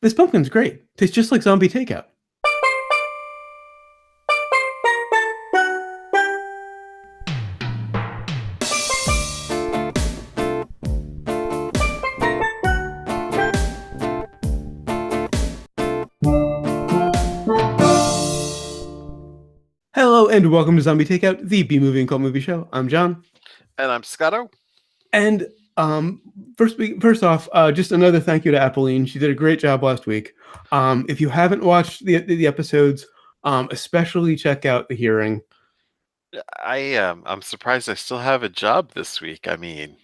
This pumpkin's great. Tastes just like zombie takeout. Hello and welcome to Zombie Takeout, the B movie and cult movie show. I'm John. And I'm Scotto. And first off, just another thank you to Apolline. She did a great job last week. If you haven't watched the episodes, especially check out The Hearing. I'm surprised I still have a job this week. I mean,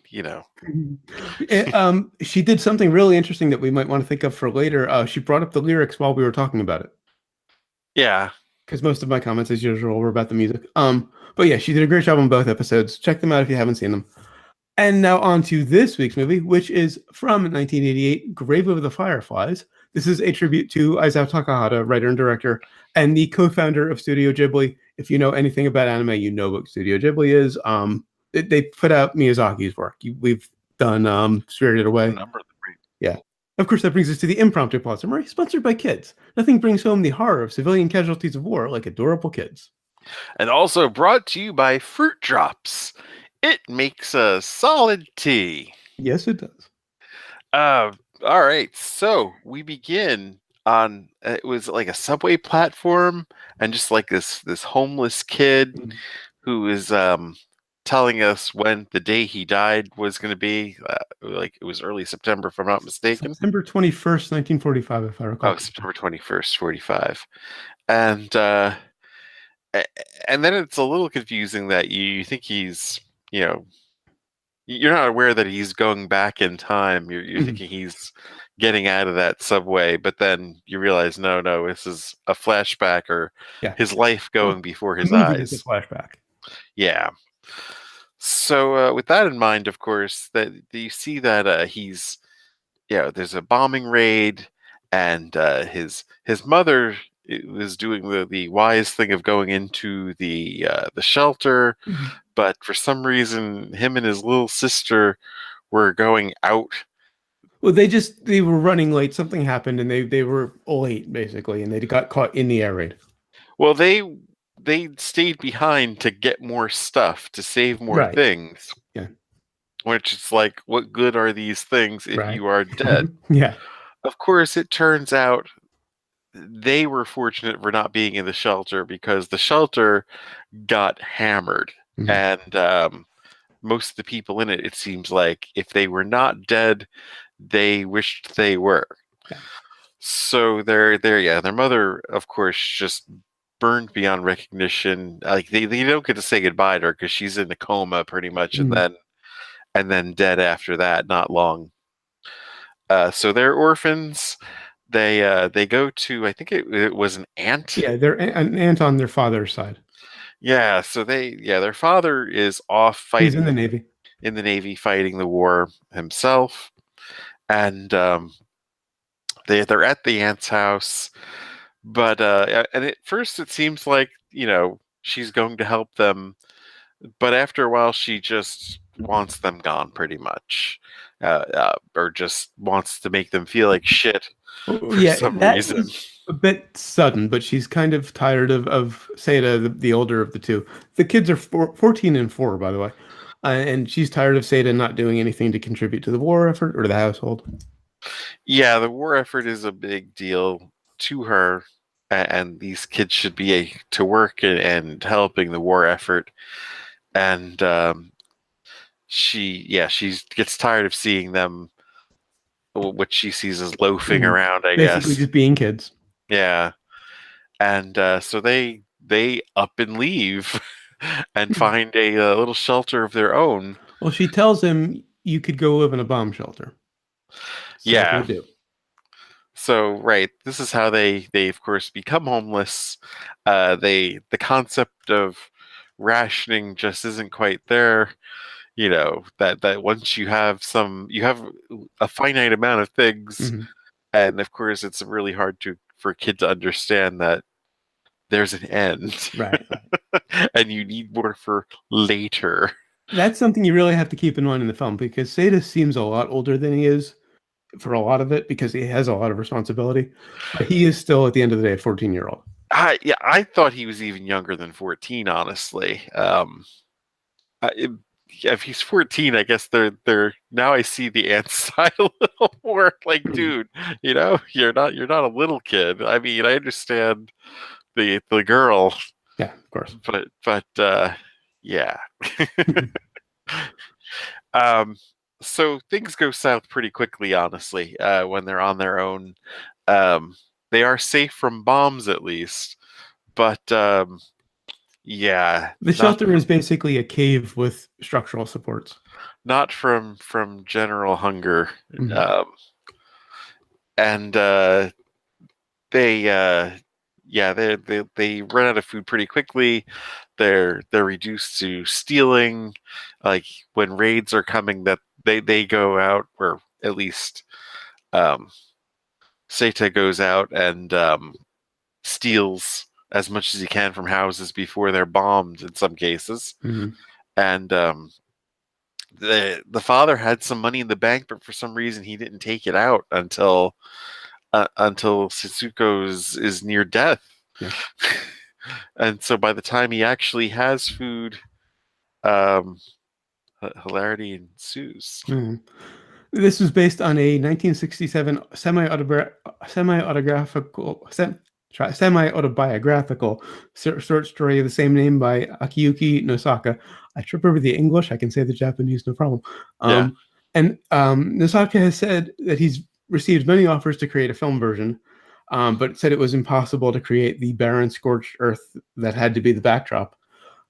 She did something really interesting that we might want to think of for later. She brought up the lyrics while we were talking about it. Yeah. Because most of my comments, as usual, were about the music. But yeah, she did a great job on both episodes. Check them out if you haven't seen them. And now on to this week's movie, which is from 1988, Grave of the Fireflies. This is a tribute to Isao Takahata, writer and director, and the co-founder of Studio Ghibli. If you know anything about anime, you know what Studio Ghibli is. They put out Miyazaki's work. We've done Spirited Away. Yeah. Of course, that brings us to the impromptu plot summary, sponsored by kids. Nothing brings home the horror of civilian casualties of war like adorable kids. And also brought to you by Fruit Drops. It makes a solid tea. Yes, it does. All right. So we begin on, it was like a subway platform, and just like this homeless kid who is telling us when the day he died was going to be. Like it was early September, if I'm not mistaken. September 21st, 1945, if I recall. Oh, September 21st, 45. And then it's a little confusing that you think he's, you're not aware that he's going back in time. You're thinking he's getting out of that subway, but then you realize, no, this is a flashback, or his life going before his eyes. It's a flashback. Yeah. So with that in mind, of course, that you see that he's, there's a bombing raid, and his mother was doing the wise thing of going into the shelter, but for some reason, him and his little sister were going out. Well, they were running late. Something happened, and they were late basically, and they got caught in the air raid. Well, they stayed behind to get more stuff, to save more things. Yeah. Which is like, what good are these things if you are dead? Yeah. Of course, it turns out they were fortunate for not being in the shelter, because the shelter got hammered. And most of the people in it, it seems like, if they were not dead, they wished they were. Yeah. So their mother, of course, just burned beyond recognition. Like they don't get to say goodbye to her, because she's in a coma pretty much, and then dead after that, not long. So they're orphans. They go to, I think it was an aunt. Yeah, they're an aunt on their father's side. Yeah, so their father is off fighting. He's in the Navy. In the Navy, fighting the war himself. And they're at the aunt's house. But and at first it seems like, she's going to help them. But after a while, she just wants them gone, pretty much. Or just wants to make them feel like shit for some reason. A bit sudden, but she's kind of tired of Seda, the older of the two. The kids are 14 and 4, by the way. And she's tired of Seda not doing anything to contribute to the war effort or the household. Yeah, the war effort is a big deal to her, and these kids should be to work and helping the war effort. And she gets tired of seeing them, what she sees as loafing around, I guess. Basically just being kids. Yeah. And so they up and leave and find a little shelter of their own. Well, she tells him, you could go live in a bomb shelter. So yeah. They do. So, right, this is how they of course become homeless. The concept of rationing just isn't quite there. That once you have a finite amount of things, and of course it's really hard for a kid to understand that there's an end, right. And you need more for later. That's something you really have to keep in mind in the film, because Seda seems a lot older than he is for a lot of it because he has a lot of responsibility. But he is still, at the end of the day, a 14-year-old. I thought he was even younger than 14, honestly. I- if he's 14, I guess they're now I see the ant side a little more. Like, dude, you're not a little kid. I mean, I understand the girl, Yeah, of course. but yeah. Um, so things go south pretty quickly, honestly, when they're on their own. Um, they are safe from bombs at least, but yeah, The shelter is basically a cave with structural supports. not from general hunger. Mhm. Um, and they yeah, they run out of food pretty quickly. They're reduced to stealing. Like when raids are coming, that they go out, or at least um, Seta goes out and steals as much as he can from houses before they're bombed in some cases. Mhm. And the father had some money in the bank, but for some reason he didn't take it out until Setsuko's is near death. Yeah. And so by the time he actually has food, um, hilarity ensues. Mhm. This was based on a 1967 semi-autobiographical short story of the same name by Akiyuki Nosaka. I trip over the English. I can say the Japanese, no problem. Yeah. And Nosaka has said that he's received many offers to create a film version, but said it was impossible to create the barren, scorched earth that had to be the backdrop.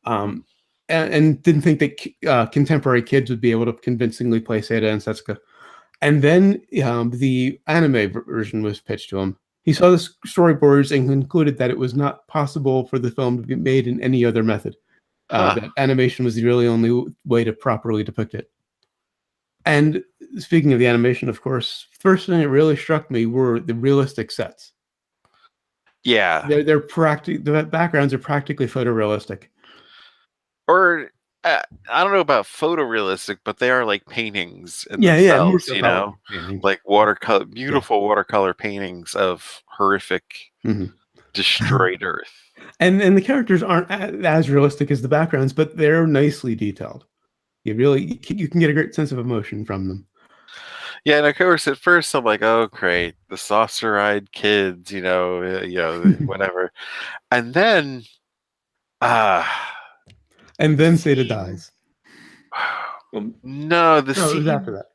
And didn't think that contemporary kids would be able to convincingly play Seda and Setsuka. And then the anime version was pitched to him. He saw the storyboards and concluded that it was not possible for the film to be made in any other method. That animation was the really only way to properly depict it. And speaking of the animation, of course, first thing that really struck me were the realistic sets. Yeah. The backgrounds are practically photorealistic. Or I don't know about photorealistic, but they are like paintings in Yeah, more themselves, so probably paintings. like watercolor, beautiful watercolor paintings of horrific Mhm. destroyed Earth. And the characters aren't as realistic as the backgrounds, but they're nicely detailed. You can get a great sense of emotion from them. Yeah, and of course, at first I'm like, oh, great, the saucer-eyed kids, whatever. And then, And the then Seda scene. dies. Um, No, no, it was after that.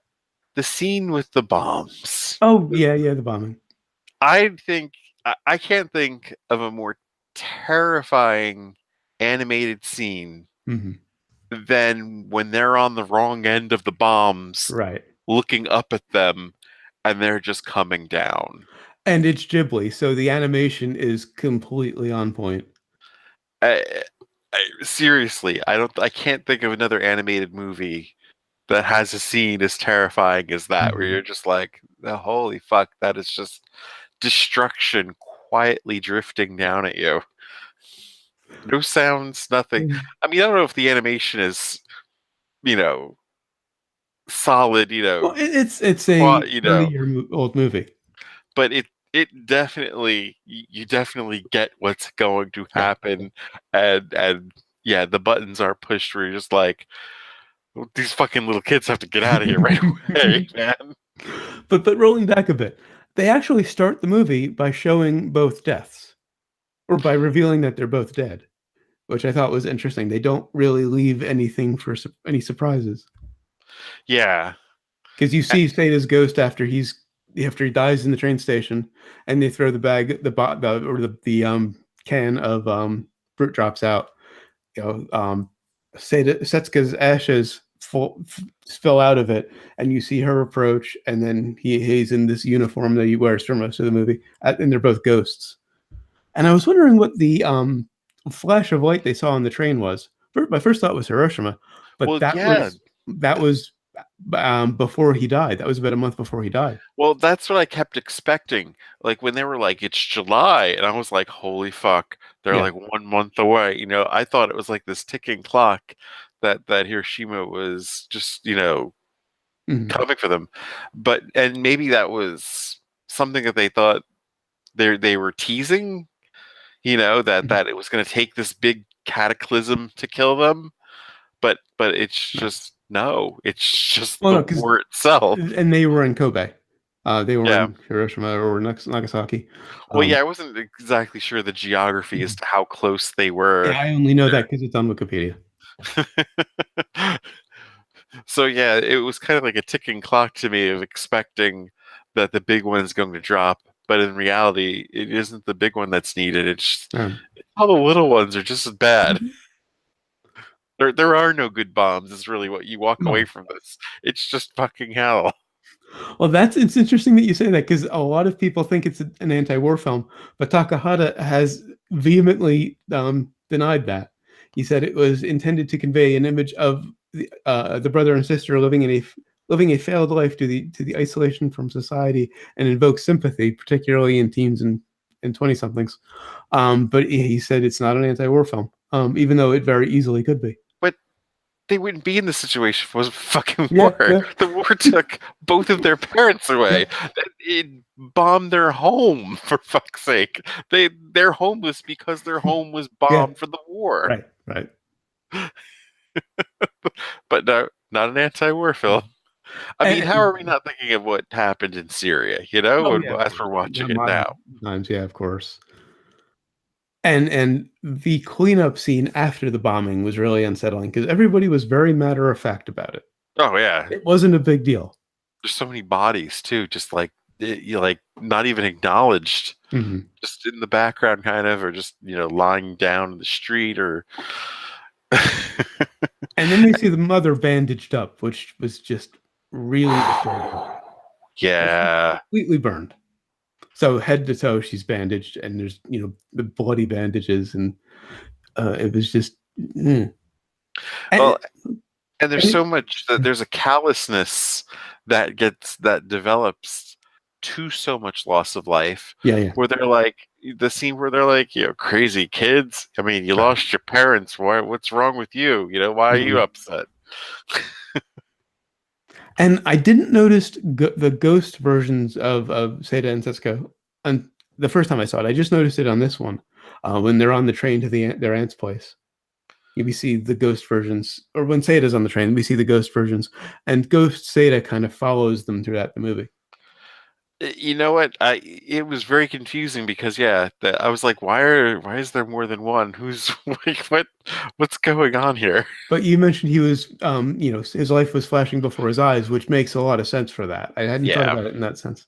the scene with the bombs. Oh yeah, the bombing. I can't think of a more terrifying animated scene Mm-hmm. than when they're on the wrong end of the bombs, Right. looking up at them, and they're just coming down. And it's Ghibli, so the animation is completely on point. I, Seriously, I can't think of another animated movie that has a scene as terrifying as that, where Mm-hmm. you're just like, oh, holy fuck, that is just destruction quietly drifting down at you. No sounds, nothing. I mean, I don't know if the animation is, you know, solid, Well, it's a qua- you know, 30-year-old movie. but it definitely, you definitely get what's going to Yeah. happen, and yeah, the buttons are pushed where you're just like, these fucking little kids have to get out of here right away, man. But rolling back a bit, they actually start the movie by showing both deaths, or by revealing that they're both dead, which I thought was interesting. They don't really leave anything for any surprises. Yeah. Because you see Seta's ghost after he dies in the train station, and they throw the bag, the can of fruit drops out. Setsuka's ashes spill out of it, and you see her approach, and then he's in this uniform that he wears for most of the movie, and they're both ghosts. And I was wondering what the flash of light they saw on the train was. My first thought was Hiroshima, but Well, yeah. that was before he died. That was about a month before he died. Well, that's what I kept expecting. Like when they were like, it's July, and I was like, holy fuck, they're Yeah. like 1 month away. I thought it was like this ticking clock that Hiroshima was just, Mhm. coming for them. And maybe that was something that they thought they were teasing, Mhm. that it was going to take this big cataclysm to kill them, but it's No. just no, it's just Well, the no, because war itself. and they were in Kobe. They were Yeah. in Hiroshima or Nagasaki. Well, yeah, Um, I wasn't exactly sure the geography as mhm. to how close they were. Yeah, I only know that because it's on Wikipedia. So yeah, it was kind of like a ticking clock to me of expecting that the big one's going to drop, but in reality, it isn't the big one that's needed. Um, All the little ones are just as bad. mhm. There are no good bombs. Is really what you walk away No. from this. It's just fucking hell. Well, it's interesting that you say that because a lot of people think it's an anti-war film, but Takahata has vehemently denied that. He said it was intended to convey an image of the brother and sister living a failed life to the isolation from society and invoke sympathy, particularly in teens and 20 somethings. But he said it's not an anti-war film, even though it very easily could be. But they wouldn't be in this situation if it wasn't fucking Yeah, war. yeah, The war took both of their parents yeah, away. It bombed their home for fuck's sake. They're homeless because their home was yeah. bombed for the war. Right, right. But no, not an anti-war film. I mean, how And, are we not thinking of what happened in Syria? oh yeah, of As course. we're Yeah, watching it modern now. times, yeah, of course. And the cleanup scene after the bombing was really unsettling because everybody was very matter of fact about it. Oh yeah, It wasn't a big deal. there's so many bodies too, just like you like not even acknowledged, Hmm. just in the background, kind of, or just lying down in the street, or And then we see the mother bandaged up, which was just really disturbing. She's yeah. completely burned. So head to toe, she's bandaged, and there's the bloody bandages, and it was just. Mm. And, Well, and there's and so much that there's a callousness that develops to so much loss of life, yeah, yeah, where they're like the scene where they're like, crazy kids. I mean, you right. lost your parents. What's wrong with you? Why are you Mhm. upset? And I didn't notice the ghost versions of Seda and Setsuko on the first time I saw it. I just noticed it on this one when they're on the train to their aunt's place. We see the ghost versions, or when Seda's on the train, we see the ghost versions, and Ghost Seda kind of follows them throughout the movie. You know what? It was very confusing because I was like, why is there more than one? Who's like what's going on here? But you mentioned he was, his life was flashing before his eyes, which makes a lot of sense for that. I hadn't thought Yeah, about it in that sense.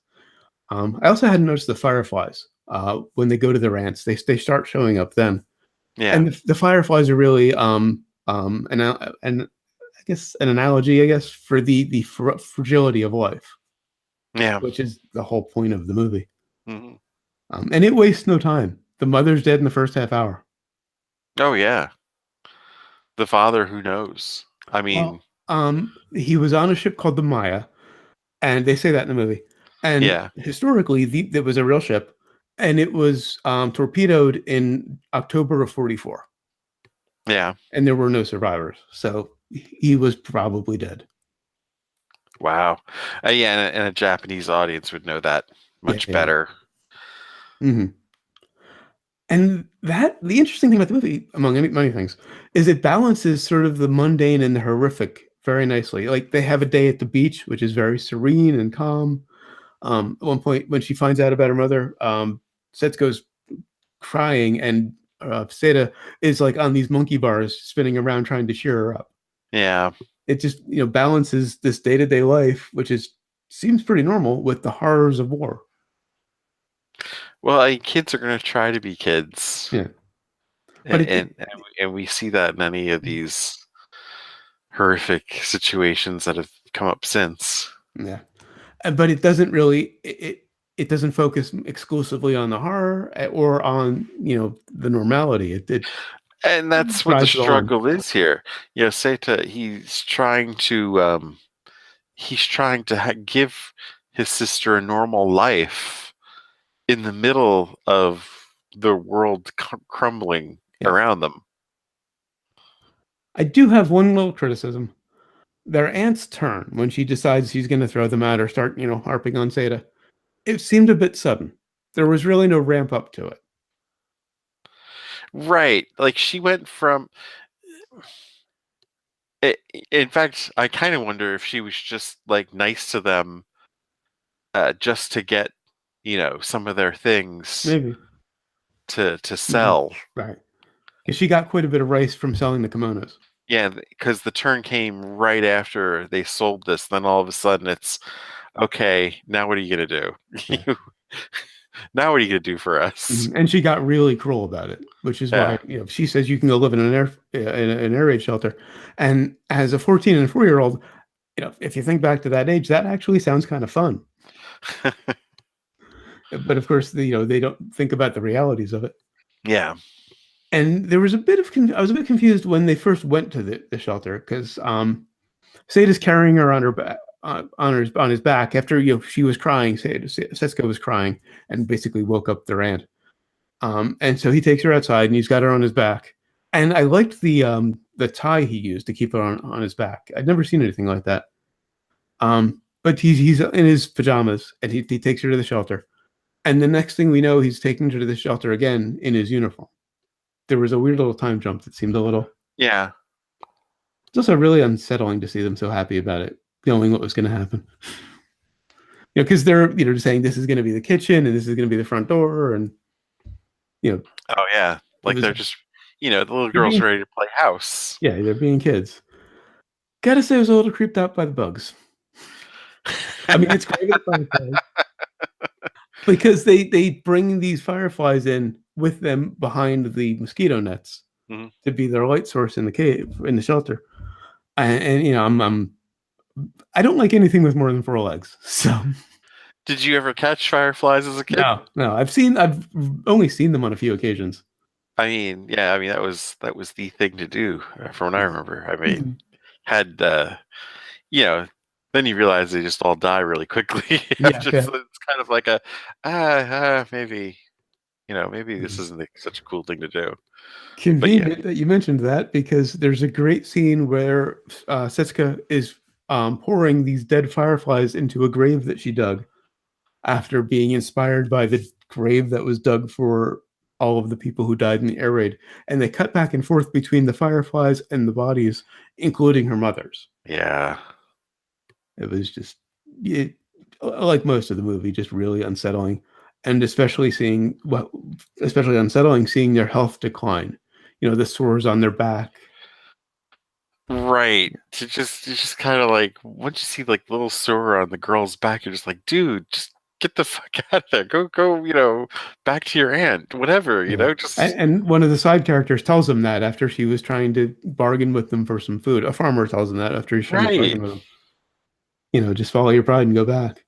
I also hadn't noticed the Fireflies when they go to their ants. They start showing up then. yeah, And the Fireflies are really an I guess an analogy, I guess, for the fragility of life, yeah. which is the whole point of the movie. Hmm. And it wastes no time. The mother's dead in the first half hour. Oh yeah, the father who knows. I mean, Well, he was on a ship called the Maya, and they say that in the movie. And yeah, historically, there was a real ship, and it was torpedoed in October of '44, yeah. and there were no survivors. So he was probably dead. Wow. Yeah, and a Japanese audience would know that Yeah, much yeah. better. Hmm. And the interesting thing about the movie, among many things, is it balances sort of the mundane and the horrific very nicely. Like they have a day at the beach, which is very serene and calm. At one point, when she finds out about her mother, Setsuko's crying, and Seda is like on these monkey bars spinning around trying to cheer her up. Yeah. It just balances this day to day life, which is seems pretty normal, with the horrors of war. Well, kids are going to try to be kids, Yeah, but and, and we see that in any of these horrific situations that have come up since. yeah. But it doesn't really it doesn't focus exclusively on the horror or on the normality. It And that's what the tries it all in. struggle is here. Seta, he's trying to give his sister a normal life in the middle of the world crumbling Yeah, around them. I do have one little criticism. their aunt's turn when she decides she's going to throw them out or start, harping on Seda. It seemed a bit sudden. There was really no ramp up to it. Right. Like she went from it, in fact, I kind of wonder if she was just like nice to them just to get, some of their things Maybe. to sell. Right. Because she got quite a bit of rice from selling the kimonos. Yeah, because the turn came right after they sold this. Then all of a sudden it's okay. Now what are you gonna do? Yeah. Now what are you gonna do for us? Mm-hmm. And she got really cruel about it, which is why she says you can go live in an air raid shelter. And as a 14 and 4-year-old, if you think back to that age, that actually sounds kind of fun. But of course, they don't think about the realities of it. Yeah. And there was a bit of I was a bit confused when they first went to the shelter because Sada's carrying her on her back. On his back after she was crying. Setsuko was crying and basically woke up their aunt. And so he takes her outside and he's got her on his back. And I liked the tie he used to keep her on his back. I'd never seen anything like that. But he's in his pajamas and he takes her to the shelter. And the next thing we know, he's taking her to the shelter again in his uniform. There was a weird little time jump that seemed a little. Yeah. It's also really unsettling to see them so happy about it, knowing what was going to happen. Because they're saying this is going to be the kitchen and this is going to be the front door, and Oh yeah, like they're just the little girl's ready to play house. Yeah, they're being kids. Gotta say, I was a little creeped out by the bugs. I mean, it's great because they bring these fireflies in with them behind the mosquito nets to be their light source in the cave, in the shelter. And I don't like anything with more than 4 legs. So, did you ever catch fireflies as a kid? No. I've only seen them on a few occasions. I mean, yeah, that was the thing to do from what I remember. I mean, had then you realize they just all die really quickly. It's kind of like a maybe maybe this isn't such a cool thing to do. Convenient that you mentioned that, because there's a great scene where Setsuka is pouring these dead fireflies into a grave that she dug after being inspired by the grave that was dug for all of the people who died in the air raid. And they cut back and forth between the fireflies and the bodies, including her mother's. Yeah. It was just, like most of the movie, just really unsettling. And especially unsettling seeing their health decline. The sores on their back. Right. It's just kind of like, once you see like little sore on the girl's back, you're just like, dude, just get the fuck out of there. Go, back to your aunt, whatever, just. And one of the side characters tells him that after she was trying to bargain with them for some food. A farmer tells him that after he's trying to bargain with them. Just follow your pride and go back.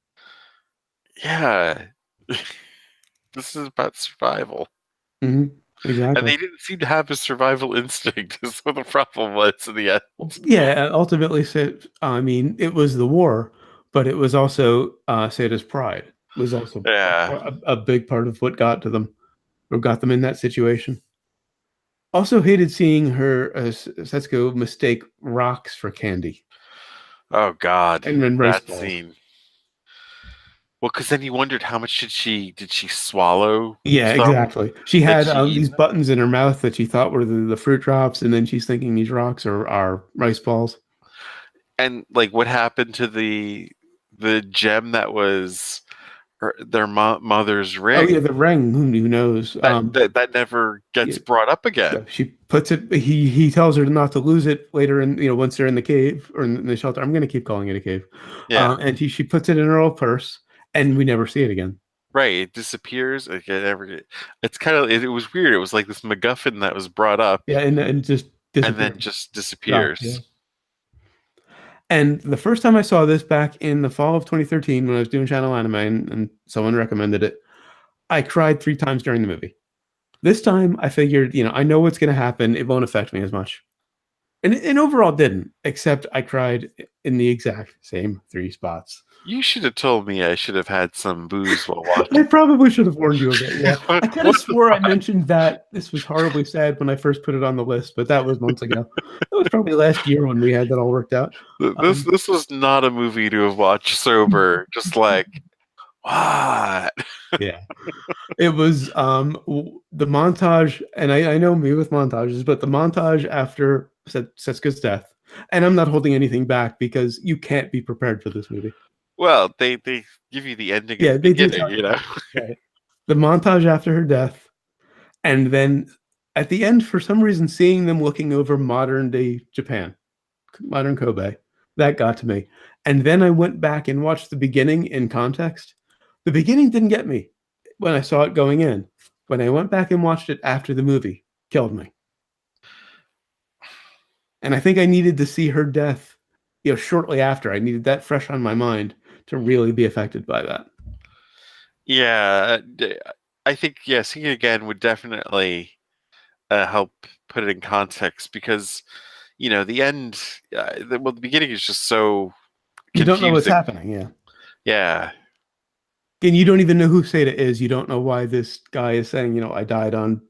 Yeah. This is about survival. Mm-hmm. Exactly. And they didn't seem to have a survival instinct. Is what the problem was in the end. Yeah, ultimately, it was the war, but it was also Sada's pride. It was also a big part of what got to them, or got them in that situation. Also hated seeing her, Setsuko, mistake rocks for candy. Oh God, and then that scene. Well, because then you wondered how much did she swallow? Yeah, exactly. She had these buttons in her mouth that she thought were the fruit drops, and then she's thinking these rocks are rice balls. And like, what happened to the gem that was their mother's ring? Oh yeah, the ring. Who knows? That never gets brought up again. She puts it. He tells her not to lose it later, once they're in the cave or in the shelter. I'm going to keep calling it a cave. Yeah. And she puts it in her old purse. And we never see it again. Right, it disappears. It's kind of. It was weird. It was like this MacGuffin that was brought up. Yeah, and just disappears. And then just disappears. Yeah. And the first time I saw this back in the fall of 2013, when I was doing Channel Anime, and someone recommended it, I cried 3 times during the movie. This time, I figured, I know what's going to happen. It won't affect me as much. and overall didn't, except I cried in the exact same three spots. You should have told me I should have had some booze while I watching. probably should have warned you a bit. Yeah, I could have What swore I mentioned that this was horribly sad when I first put it on the list, but that was months ago. That was probably last year when we had that all worked out. this was not a movie to have watched sober. Just like what? Yeah, it was the montage, and I know me with montages, but the montage after Setsuka's death, and I'm not holding anything back because you can't be prepared for this movie. Well, they give you the ending at Yeah, the they do beginning, tell you you know. that. Right. The montage after her death, and then at the end, for some reason, seeing them looking over modern day Japan, modern Kobe, that got to me. And then I went back and watched the beginning in context. The beginning didn't get me when I saw it going in. When I went back and watched it after the movie, killed me. And I think I needed to see her death, shortly after. I needed that fresh on my mind to really be affected by that. Yeah, I think yeah, seeing it again would definitely help put it in context because the end, the beginning is just so You don't know what's confusing. happening, yeah. Yeah, And you don't even know who Seda is. You don't know why this guy is saying, I died on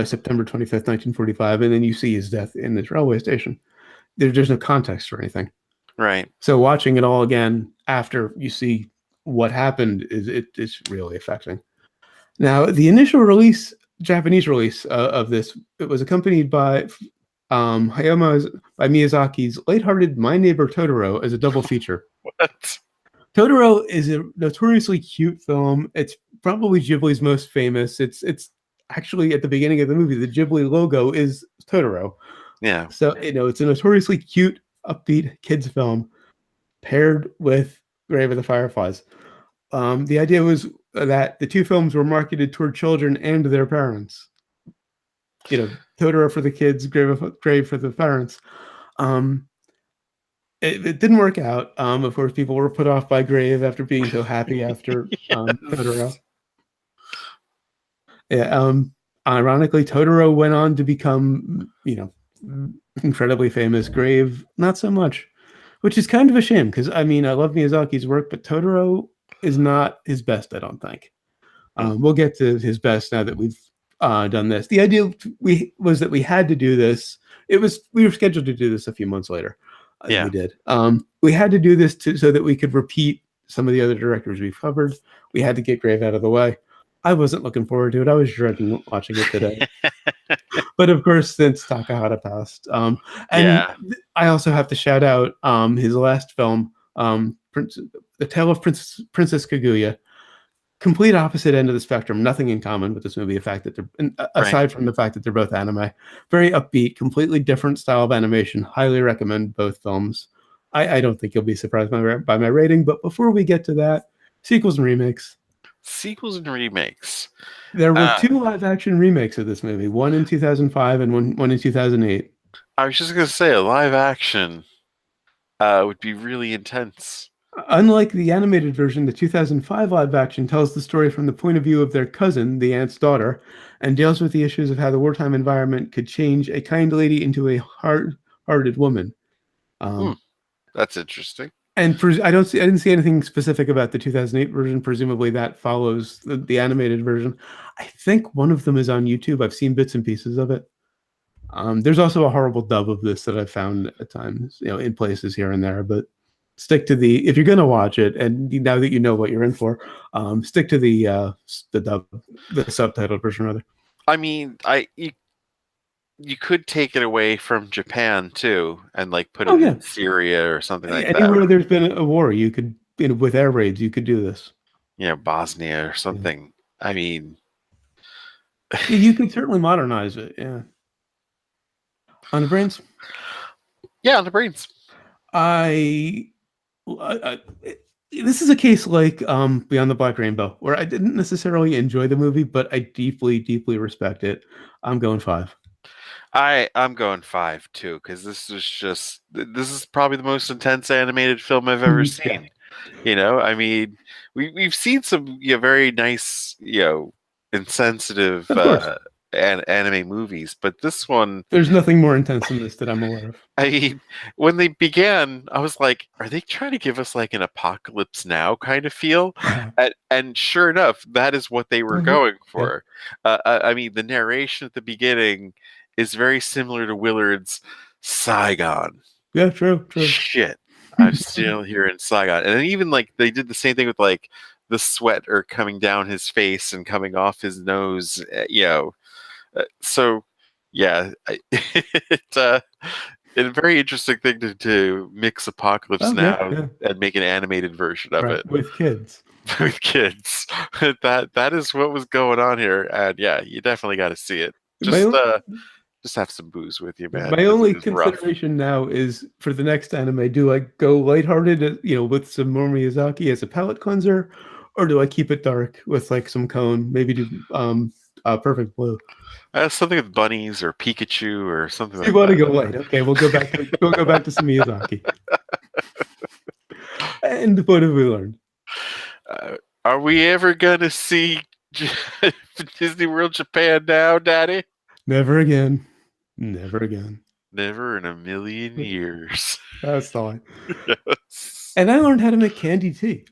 September 25th, 1945, and then you see his death in this railway station. There's no context for anything. right. So watching it all again after you see what happened is really affecting. Now, the initial release, Japanese release of this, it was accompanied by by Miyazaki's lighthearted My Neighbor Totoro as a double feature. What? Totoro is a notoriously cute film. It's probably Ghibli's most famous. It's actually at the beginning of the movie, the Ghibli logo is Totoro. Yeah. So it's a notoriously cute, upbeat kids film paired with Grave of the Fireflies. The idea was that the two films were marketed toward children and their parents. Totoro for the kids, Grave for the parents. Um, it didn't work out. Of course, people were put off by Grave after being so happy after Totoro. Yes. Yeah. Ironically, Totoro went on to become, incredibly famous. Grave, not so much, which is kind of a shame because I love Miyazaki's work, but Totoro is not his best. I don't think. We'll get to his best now that we've done this. The idea was that we had to do this. We were scheduled to do this a few months later. Yeah. We did. We had to do this so that we could repeat some of the other directors we've covered. We had to get Grave out of the way. I wasn't looking forward to it. I was dreading watching it today. But of course, since Takahata passed, and Yeah. I also have to shout out his last film, The Tale of Princess Kaguya. Complete opposite end of the spectrum. Nothing in common with this movie. The fact that aside from the fact that they're both anime, very upbeat, completely different style of animation. Highly recommend both films. I don't think you'll be surprised by my rating. But before we get to that, sequels and remakes. Sequels and remakes. There were two live action remakes of this movie. One in 2005 and one in 2008. I was just gonna say a live action would be really intense. Unlike the animated version, the 2005 live action tells the story from the point of view of their cousin, the aunt's daughter, and deals with the issues of how the wartime environment could change a kind lady into a hard-hearted woman. That's interesting. And I didn't see anything specific about the 2008 version. Presumably that follows the animated version. I think one of them is on YouTube. I've seen bits and pieces of it. There's also a horrible dub of this that I've found at times, in places here and there, but stick to if you're going to watch it, and now that you know what you're in for, stick to the dub, the subtitled version rather. I mean, you could take it away from Japan too, and put it in Syria or something like that. Anywhere there's been a war, you could, with air raids, you could do this. Bosnia or something. Yeah. I mean, you could certainly modernize it. Yeah. On the brains. Yeah, on the brains. This is a case like Beyond the Black Rainbow, where I didn't necessarily enjoy the movie, but I deeply, deeply respect it. I'm going 5. I'm going 5 too, because this is probably the most intense animated film I've ever seen. I mean, we've seen some very nice, insensitive anime movies, but this one, There's nothing more intense than this that I'm aware of. I mean, when they began, I was like, are they trying to give us like an Apocalypse Now kind of feel? And sure enough, that is what they were going Yeah. for. I mean, the narration at the beginning is very similar to Willard's Saigon. Yeah, true. Shit, I'm still here in Saigon. And then even like they did the same thing with like the sweat or coming down his face and coming off his nose, so yeah, it's a very interesting thing to mix Apocalypse Now and make an animated version of it with kids. with kids. That is what was going on here, and yeah, you definitely got to see it. Just have some booze with you, man. My only consideration now is for the next anime: do I go lighthearted, with some more Miyazaki as a palate cleanser, or do I keep it dark with like some Cone? Maybe do Perfect Blue. Something with bunnies or Pikachu or something like that. You want to go light? Okay, we'll go back to some Miyazaki. And what have we learned? Are we ever gonna see Disney World Japan now, Daddy? Never again. Never again. Never in a million years. That's the line. Yes. And I learned how to make candy tea.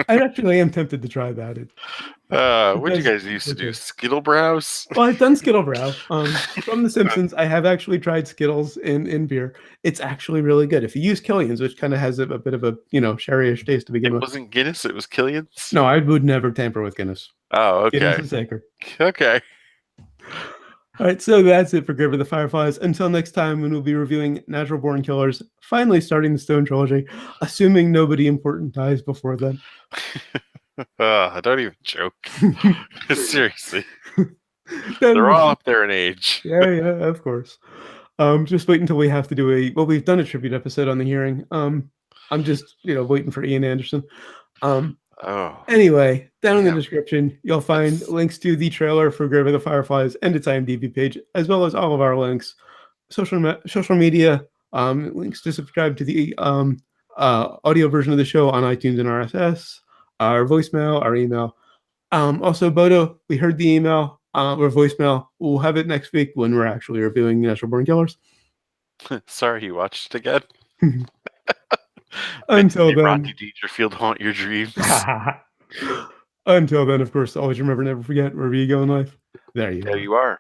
I actually am tempted to try that. What do you guys used to do? Skittle Brows? Well, I've done Skittle Brow. From The Simpsons, I have actually tried Skittles in beer. It's actually really good. If you use Killian's, which kind of has a bit of a, sherry-ish taste to begin with. It wasn't Guinness, it was Killian's? No, I would never tamper with Guinness. Oh, okay. Guinness is sacred. Okay. All right, so that's it for Grave of the Fireflies. Until next time, when we'll be reviewing Natural Born Killers, finally starting the Stone Trilogy, assuming nobody important dies before then. Don't even joke. Seriously. They're all up there in age. Yeah, of course. Just wait until we have to do we've done a tribute episode on The Hearing. I'm just, waiting for Ian Anderson. Anyway, down in the description, you'll find links to the trailer for Grave of the Fireflies and its IMDb page, as well as all of our links, social media, links to subscribe to the audio version of the show on iTunes and RSS, our voicemail, our email. Also, Bodo, we heard the email or voicemail. We'll have it next week when we're actually reviewing Natural Born Killers. Sorry you watched it again. Until then, Rocky Dangerfield haunt your dreams. Until then, of course, always remember, never forget, wherever you go in life, there you are.